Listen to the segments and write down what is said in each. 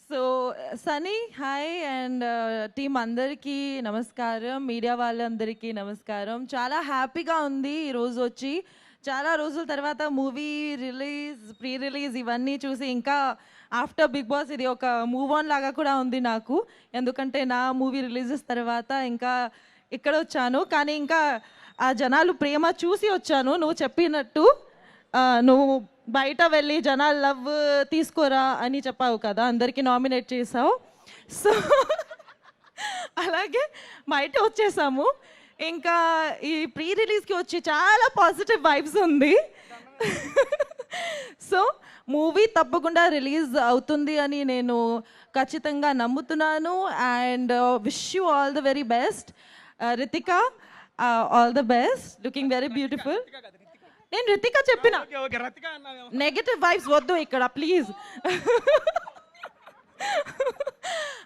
So Sunny hi and team అందరికీ నమస్కారం, media వాళ్ళందరికీ నమస్కారం. చాలా హ్యాపీగా ఉంది ఈరోజు వచ్చి. చాలా రోజుల తర్వాత మూవీ రిలీజ్, ప్రీ రిలీజ్ ఇవన్నీ చూసి ఇంకా ఆఫ్టర్ బిగ్ బాస్ ఇది ఒక మూవ్ ఆన్ లాగా కూడా ఉంది నాకు. ఎందుకంటే నా మూవీ రిలీజెస్ తర్వాత ఇంకా ఇక్కడ వచ్చాను, కానీ ఇంకా ఆ జనాలు ప్రేమ చూసి వచ్చాను. నువ్వు చెప్పినట్టు నువ్వు బయట వెళ్ళి జనాలు లవ్ తీసుకోరా అని చెప్పావు కదా, అందరికీ నామినేట్ చేసావు. సో అలాగే బయట వచ్చేసాము. ఇంకా ఈ ప్రీ రిలీజ్కి వచ్చి చాలా పాజిటివ్ వైబ్స్ ఉంది. సో మూవీ తప్పకుండా రిలీజ్ అవుతుంది అని నేను ఖచ్చితంగా నమ్ముతున్నాను. And wish you all the very best. Ritika, all the best, looking very beautiful. నేను రితిక చెప్పిన, నెగటివ్ వైబ్స్ వద్దు ఇక్కడ ప్లీజ్.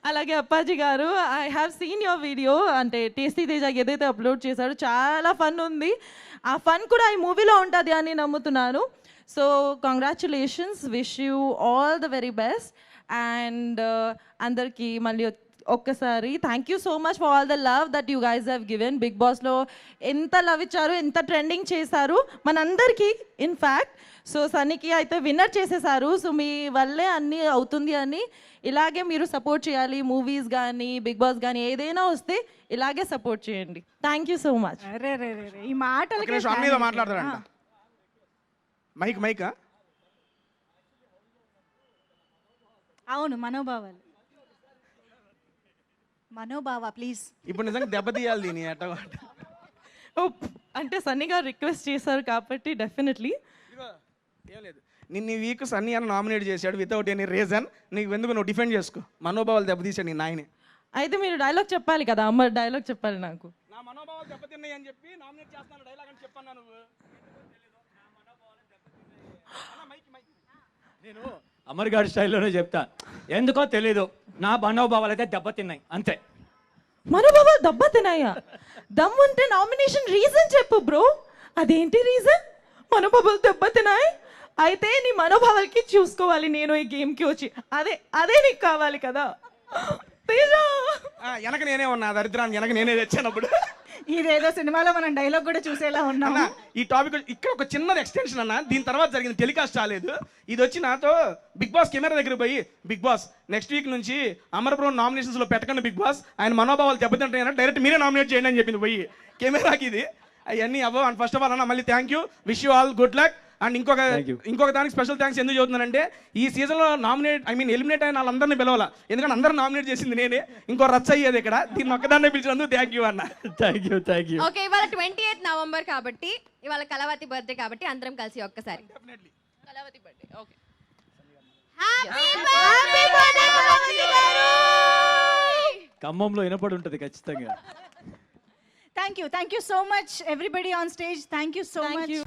అలాగే అప్పాజీ గారు, I have seen your video, అంటే టేస్టీ తేజ ఏదైతే అప్లోడ్ చేశాడో చాలా ఫన్ ఉంది. ఆ ఫన్ కూడా ఈ మూవీలో ఉంటుంది అని నమ్ముతున్నాను. So congratulations, wish you all the very best. And అందరికీ మళ్ళీ ఒక్కసారి thank you so much for all the love that you guys have given. Big బాస్లో ఎంత లవ్ ఇచ్చారు, ఎంత ట్రెండింగ్ చేశారు మనందరికీ. ఇన్ఫ్యాక్ట్ సో సన్నీకి అయితే విన్నర్ చేసేసారు. సో మీ వల్లే అన్నీ అవుతుంది అని ఇలాగే మీరు సపోర్ట్ చేయాలి. మూవీస్ కానీ బిగ్ బాస్ కానీ ఏదైనా వస్తే ఇలాగే సపోర్ట్ చేయండి. Thank you so much. ఈ మాటలు మాట్లాడతారంట. మైక్ అవును, మనోభావ ప్లీజ్. ఇప్పుడు నిజంగా దెబ్బతీయాలి దీని ఎట్ట. అంటే సన్నీ గారు రిక్వెస్ట్ చేశారు కాబట్టి డెఫినెట్లీ. ఏం లేదు, నిన్న వీక్ సన్నీ అని నామినేట్ చేశాడు వితౌట్ ఎనీ రీజన్. నీకు ఎందుకు నువ్వు డిఫెండ్ చేసుకో. మనోభావాలు దెబ్బతీశాడు నీ నాయనే. అయితే మీరు డైలాగ్ చెప్పాలి కదా, అమ్మ డైలాగ్ చెప్పాలి నాకు. నా మనోభావాలు దెబ్బతిన్నాయి అని చెప్పి నామినేట్ చేస్తాను డైలాగ్ అని చెప్పాను నువ్వు. నేను అమర్ గారి స్టైల్లోనే చెప్తా, ఎందుకో తెలీదు నా మనోభావాలు అయితే దెబ్బతిన్నాయి అంతే. మనోభావాలు దెబ్బతిన్నాయా? దమ్ముంటే నామినేషన్ రీజన్ చెప్పు బ్రో. అదేంటి రీజన్? మనోభావాలు దెబ్బతిన్నాయి అయితే నీ మనోభావాలకి చూసుకోవాలి నేను ఈ గేమ్కి వచ్చి. అదే నీకు కావాలి కదా. వెనక నేనే ఉన్నా దరిద్రాన్ని, వెనక నేనే తెచ్చానప్పుడు. ఇదేదో సినిమాలో మనం డైలాగ్ కూడా చూసేలా ఉన్నాం. ఈ టాపిక్ ఇక్కడ ఒక చిన్నది ఎక్స్టెన్షన్ అన్న. దీని తర్వాత జరిగింది టెలికాస్ట్ రాలేదు. ఇది వచ్చి నాతో బిగ్ బాస్ కెమెరా దగ్గర పోయి, బిగ్ బాస్ నెక్స్ట్ వీక్ నుంచి అమర్ బ్రో నామినేషన్స్ లో పెట్టకండి బిగ్ బాస్, ఆయన మనోభావాలు దెబ్బతింటాయన్నా డైరెక్ట్ మీరే నామినేట్ చేయండి అని చెప్పింది పోయి కెమెరాకి. ఇది అవన్నీ అవ్వ. అండ్ ఫస్ట్ ఆఫ్ ఆల్ అన్న మళ్ళీ thank you, wish you all good luck. And ఇంకొక దానికి స్పెషల్ థ్యాంక్స్ ఎందుకు చెబుతున్నానంటే, ఈ సీజన్లో ఎలిమినేట్ అయిన వాళ్ళందరినీ పిలవాల. ఎందుకంటే అందరూ నామినేట్ చేసింది నేనే. ఇంకో రచ్చ అయ్యేది ఇక్కడ. దీన్ని ఒక్కదాన్నే పిలిచినందుకు థ్యాంక్ యూ అన్న. Thank you. ఓకే, ఇవాళ 28 నవంబర్ కాబట్టి, ఇవాళ కలవతి బర్త్డే కాబట్టి అందరం కలిసి ఒక్కసారి కలవతి బర్త్డే. ఓకే, ఖమ్మంలో వినపడి ఉంటుంది ఖచ్చితంగా. Thank you so much everybody on stage. Thank you so much.